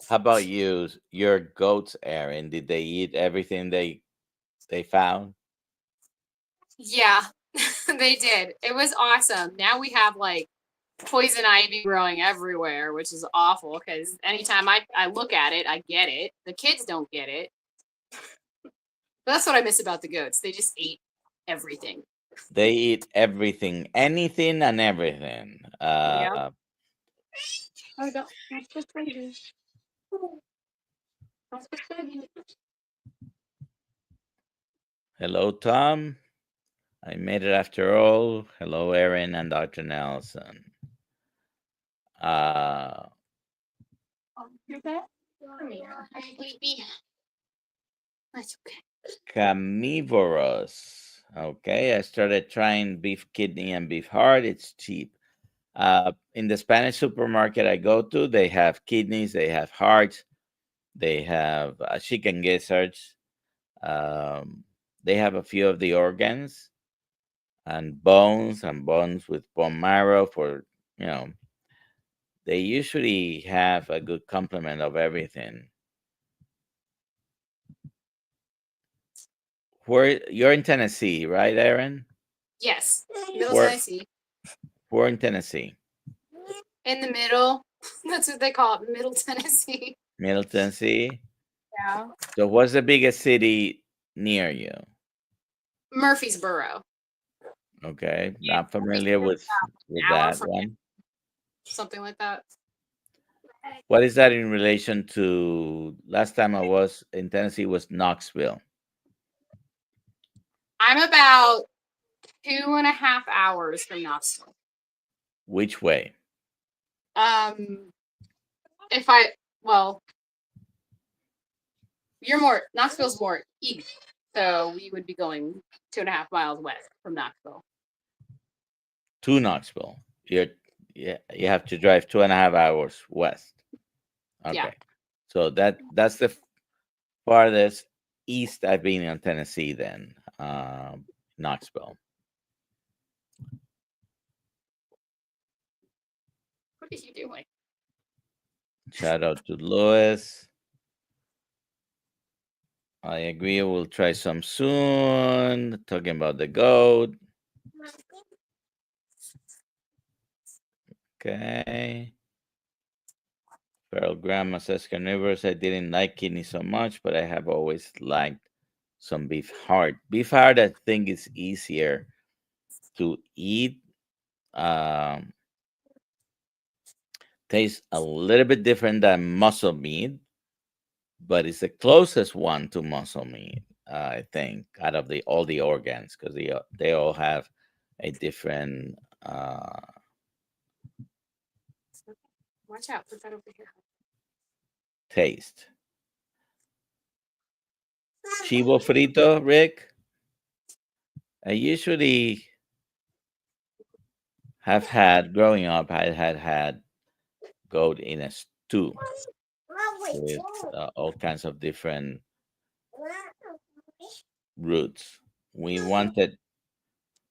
how about you? Your goats, Aaron? Did they eat everything they found? Yeah, they did. It was awesome. Now we have like poison ivy growing everywhere, which is awful because anytime I look at it, I get it. The kids don't get it. That's what I miss about the goats. They just ate everything. They eat everything, anything and everything. Yeah. Oh, that's just crazy. That's just crazy. Hello, Tom. I made it after all. Hello, Aaron and Dr. Nelson. Uh, Oh, you're back? Come here. Hi, baby. That's okay. Carnivorous. Okay, I started trying beef kidney and beef heart. It's cheap. In the Spanish supermarket I go to, they have kidneys, they have hearts, they have chicken gizzards, um, they have a few of the organs and bones with bone marrow for, you know, they usually have a good complement of everything. Where you're in Tennessee, right, Aaron? Yes. Middle Where Tennessee. we're in Tennessee, In the middle. That's what they call it, Middle Tennessee. Middle Tennessee. Yeah. So, what's the biggest city near you? Murfreesboro. Okay, Yeah, not familiar Murfreesboro's with an hour that from one. something like that. What is that in relation to last time I was in Tennessee was Knoxville? I'm about 2.5 hours from Knoxville. Which way? Um, if I well, you're more Knoxville's more east, so we would be going 2.5 miles west from Knoxville. To Knoxville. You're yeah, you have to drive 2.5 hours west. Yeah. Okay, so that's the farthest east I've been in Tennessee. Then Knoxville. What are you doing? Shout out to Louis. I agree. We'll try some soon. Talking about the goat. Okay. Feral Grandma says carnivores. I didn't like kidney so much, but I have always liked some beef heart. Beef heart, I think, is easier to eat. Um, Tastes a little bit different than muscle meat, but it's the closest one to muscle meat. I think out of the all the organs because they all have a different Watch out! Put that over here. taste. Chivo frito, Rick. I usually have had growing up. I had goat in a stew with all kinds of different roots. We wanted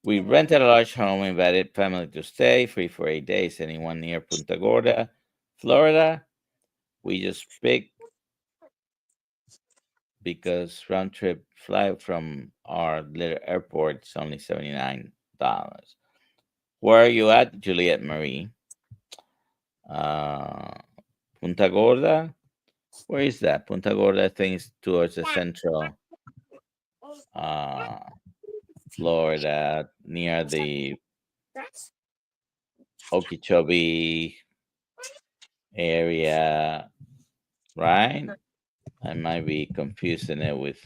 we rented a large home, invited family to stay, free for 8 days. Anyone near Punta Gorda, Florida? We just picked because round trip flight from our little airport is only $79. Where are you at, Juliet Marie? Uh, Punta Gorda? Where is that? Punta Gorda, I think, is towards the central uh, Florida, near the Okeechobee area, right? I might be confusing it with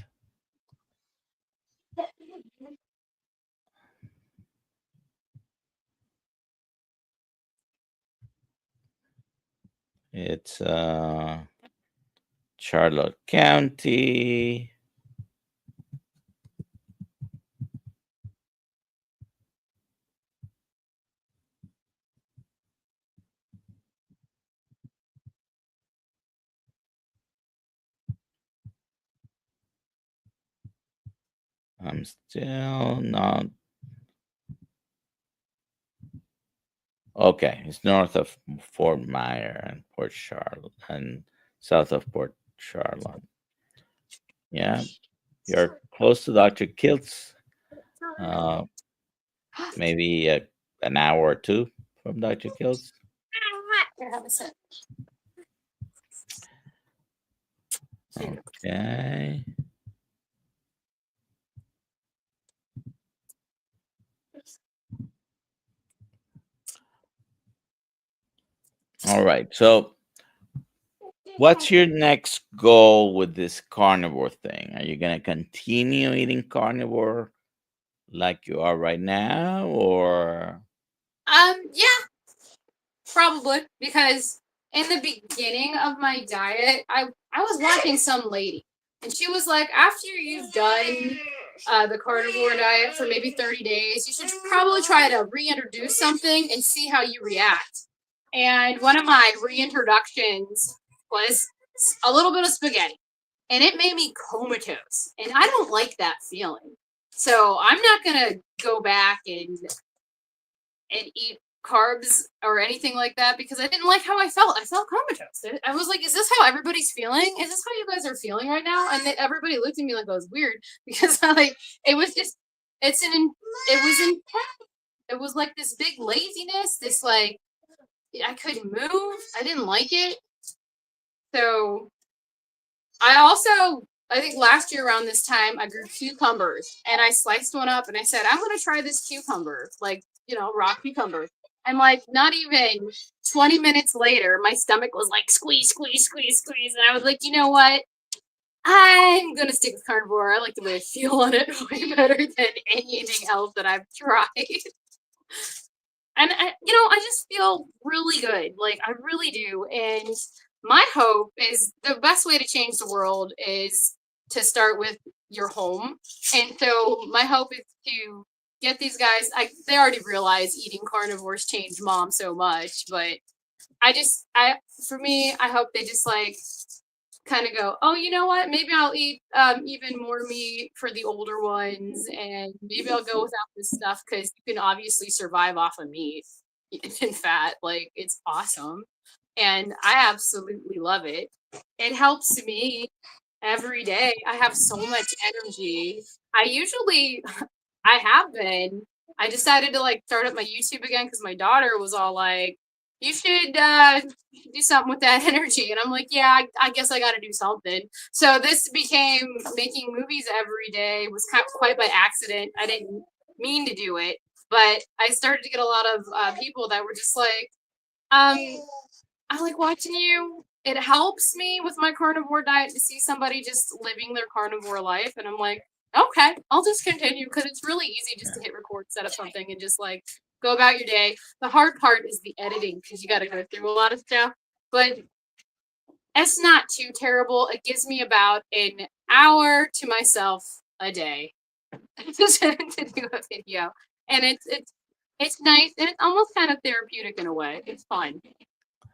it's Charlotte County. I'm still not. Okay, it's north of Fort Myer and Port Charlotte and south of Port Charlotte. Yeah, you're close to Dr. Kilt's. Uh, maybe an hour or two from Dr. Kilt's. Here, have a sip. Okay. All right. So, what's your next goal with this carnivore thing? Are you going to continue eating carnivore like you are right now, or? Yeah, probably because in the beginning of my diet, I was watching some lady, and she was like, after you've done the carnivore diet for maybe 30 days, you should probably try to reintroduce something and see how you react. And one of my reintroductions was a little bit of spaghetti, and it made me comatose, and I don't like that feeling. So I'm not gonna go back and eat carbs or anything like that because I didn't like how I felt. I felt comatose. I was like, is this how everybody's feeling? Is this how you guys are feeling right now? And everybody looked at me like I was weird because like it was just it was intense. It was like this big laziness, this like I couldn't move. I didn't like it. So I think last year around this time, I grew cucumbers and I sliced one up and I said, I'm going to try this cucumber, like, raw cucumber. And like, not even 20 minutes later, my stomach was like, squeeze, squeeze, squeeze, squeeze. And I was like, you know what? I'm going to stick with carnivore. I like the way I feel on it way better than anything else that I've tried. And I just feel really good. Like I really do. And my hope is the best way to change the world is to start with your home. And so my hope is to get these guys. They already realize eating carnivores changed mom so much, but for me, I hope they just like kind of go, oh, you know what? Maybe I'll eat even more meat for the older ones, and maybe I'll go without this stuff because you can obviously survive off of meat and fat. Like it's awesome, and I absolutely love it. It helps me every day. I have so much energy. I have been. I decided to like start up my YouTube again because my daughter was all like, "You should do something with that energy," and I'm like, "Yeah, I guess I got to do something." So this became making movies every day was quite by accident. I didn't mean to do it, but I started to get a lot of people that were just like, um, "I like watching you." It helps me with my carnivore diet to see somebody just living their carnivore life, and I'm like, okay, I'll just continue because it's really easy just to hit record, set up something, and just like go about your day. The hard part is the editing because you got to go through a lot of stuff, but it's not too terrible. It gives me about an hour to myself a day to do a video, and it's nice and it's almost kind of therapeutic in a way. It's fun.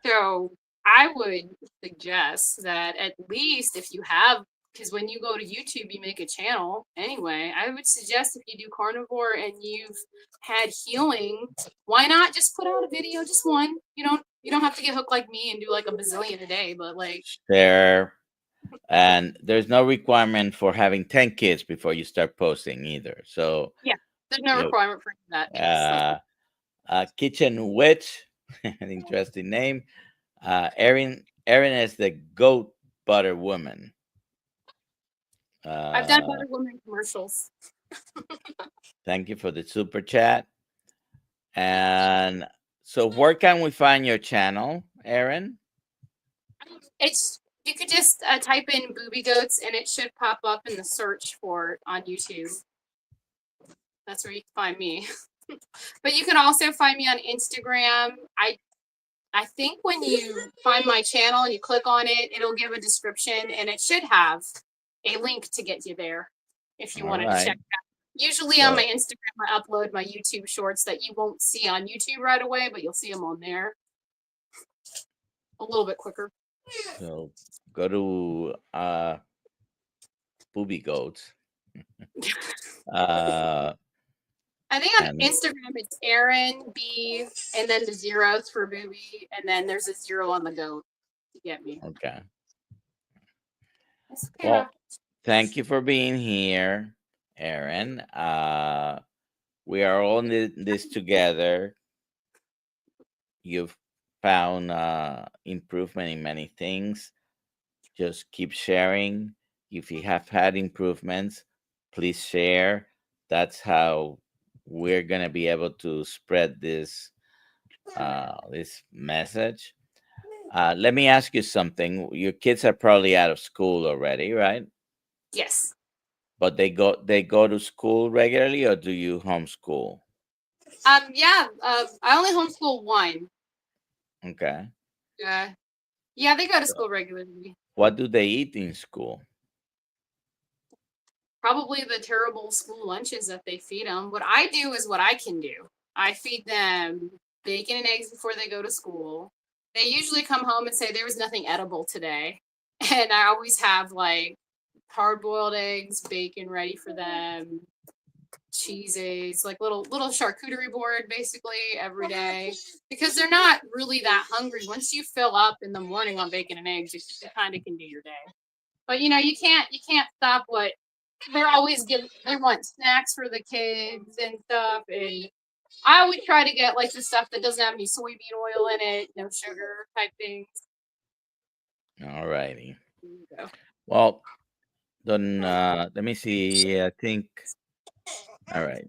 So I would suggest that at least if you have, because when you go to YouTube, you make a channel anyway. I would suggest if you do carnivore and you've had healing, why not just put out a video, just one? You don't have to get hooked like me and do like a bazillion a day, but like There. And there's no requirement for having 10 kids before you start posting either. So, yeah, there's no you requirement for that. know, Yes. Kitchen Witch, an interesting name. Erin is the goat butter woman. I've done Uh, Butter Woman commercials. Thank you for the super chat. And so, where can we find your channel, Erin? It's you could just type in booby goats and it should pop up in the search for on YouTube. That's where you can find me. But you can also find me on Instagram. I think when you find my channel and you click on it, it'll give a description and it should have a link to get you there if you All wanted to check right. it out. Usually on my So, Instagram, I upload my YouTube shorts that you won't see on YouTube right away, but you'll see them on there a little bit quicker. so go to Booby Goats. Uh, I think on and Instagram it's Aaron B, and then the zeros for booby, and then there's a zero on the goat to get me. okay. That's okay. Well, thank you for being here, Aaron. We are all in this together. You've found improvement in many things. Just keep sharing. If you have had improvements, please share. That's how we're gonna be able to spread this message. Let me ask you something. Your kids are probably out of school already, right? Yes. But they go to school regularly, or do you homeschool? Yeah. I only homeschool one. Okay. Yeah. Yeah, they go to So school regularly. what do they eat in school? Probably the terrible school lunches that they feed them. What I do is what I can do. I feed them bacon and eggs before they go to school. They usually come home and say there was nothing edible today. And I always have like hard boiled eggs, bacon ready for them, cheeses, like little charcuterie board basically every day. Because they're not really that hungry. Once you fill up in the morning on bacon and eggs, you kind of can do your day. But you can't stop what they're always giving. They want snacks for the kids and stuff, and I always try to get like the stuff that doesn't have any soybean oil in it, no sugar type things. All righty. There you go. Well, then let me see. I think all right.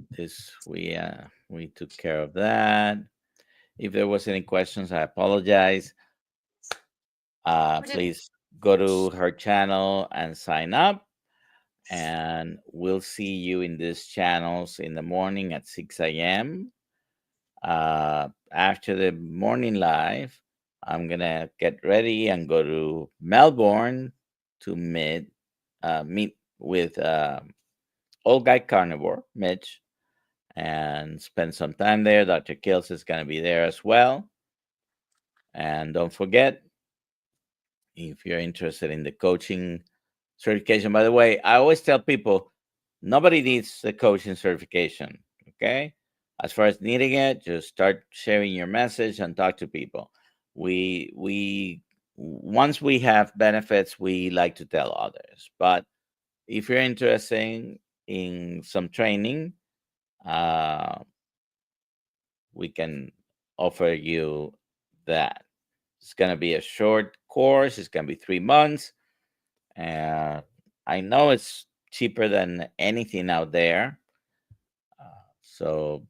We took care of that. If there was any questions, I apologize. We're just Please go to her channel and sign up, and we'll see you in these channels in the morning at 6 a.m. After the morning live, I'm gonna get ready and go to Melbourne to meet with old guy Carnivore, Mitch, and spend some time there. Dr. Kills is gonna be there as well. And don't forget, if you're interested in the coaching certification, by the way, I always tell people nobody needs the coaching certification. Okay. As far as needing it, just start sharing your message and talk to people. We once we have benefits, we like to tell others. But if you're interested in some training, uh, we can offer you that. It's going to be a short course. It's going to be 3 months. And I know it's cheaper than anything out there. So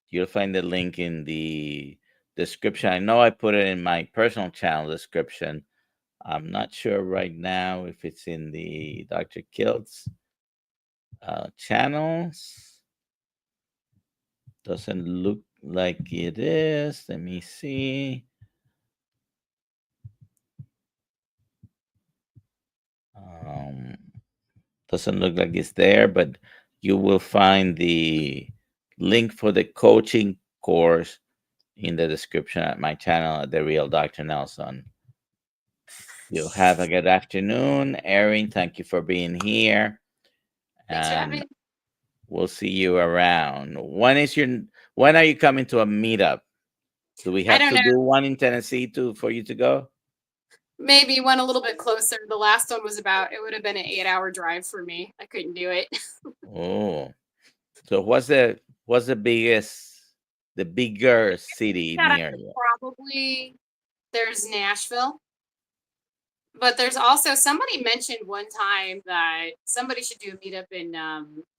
you'll find the link in the description. I know I put it in my personal channel description. I'm not sure right now if it's in the Dr. Kilt's channels. Doesn't look like it is. Let me see. Um, doesn't look like it's there, but you will find the link for the coaching course in the description at my channel at The Real Dr. Nelson. You have a good afternoon. Erin, thank you for being here. thanks for And having. we'll see you around. When are you coming to a meetup? Do we I have don't to know. do one in Tennessee for you to go? Maybe one a little bit closer. The last one was about. It would have been an 8-hour drive for me. I couldn't do it. Oh. So what's the bigger city That I near could you? probably. There's Nashville. But there's also somebody mentioned one time that somebody should do a meetup in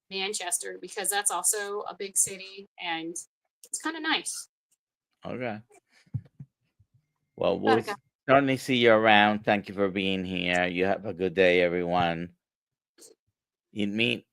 Manchester because that's also a big city and it's kind of nice. Okay. Well, Gotta we'll go. certainly see you around. Thank you for being here. You have a good day, everyone. Eat meat.